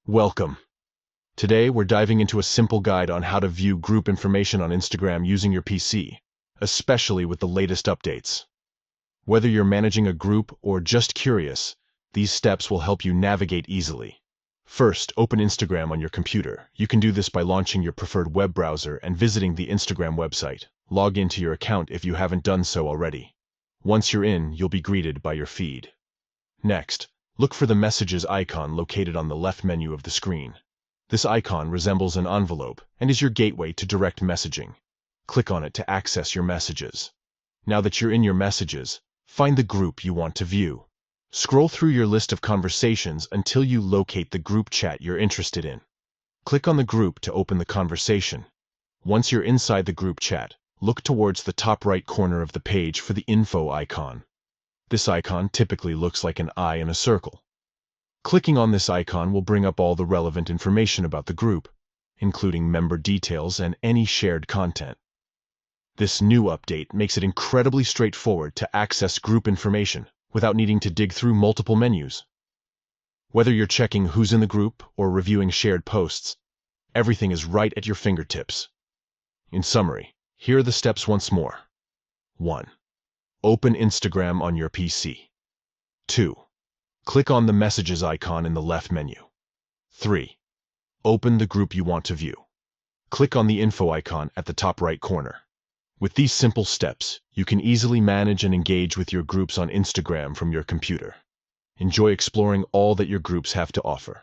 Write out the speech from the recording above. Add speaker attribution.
Speaker 1: Welcome. Today we're diving into a simple guide on how to view group information on Instagram using your PC, especially with the latest updates. Whether you're managing a group or just curious, these steps will help you navigate easily. First, open Instagram on your computer. You can do this by launching your preferred web browser and visiting the Instagram website. Log into your account if you haven't done so already. Once you're in, you'll be greeted by your feed. Next, look for the messages icon located on the left menu of the screen. This icon resembles an envelope and is your gateway to direct messaging. Click on it to access your messages. Now that you're in your messages, find the group you want to view. Scroll through your list of conversations until you locate the group chat you're interested in. Click on the group to open the conversation. Once you're inside the group chat, look towards the top right corner of the page for the info icon. This icon typically looks like an eye in a circle. Clicking on this icon will bring up all the relevant information about the group, including member details and any shared content. This new update makes it incredibly straightforward to access group information without needing to dig through multiple menus. Whether you're checking who's in the group or reviewing shared posts, everything is right at your fingertips. In summary, here are the steps once more. 1. Open Instagram on your PC. 2. Click on the messages icon in the left menu. 3. Open the group you want to view. Click on the info icon at the top right corner. With these simple steps, you can easily manage and engage with your groups on Instagram from your computer. Enjoy exploring all that your groups have to offer.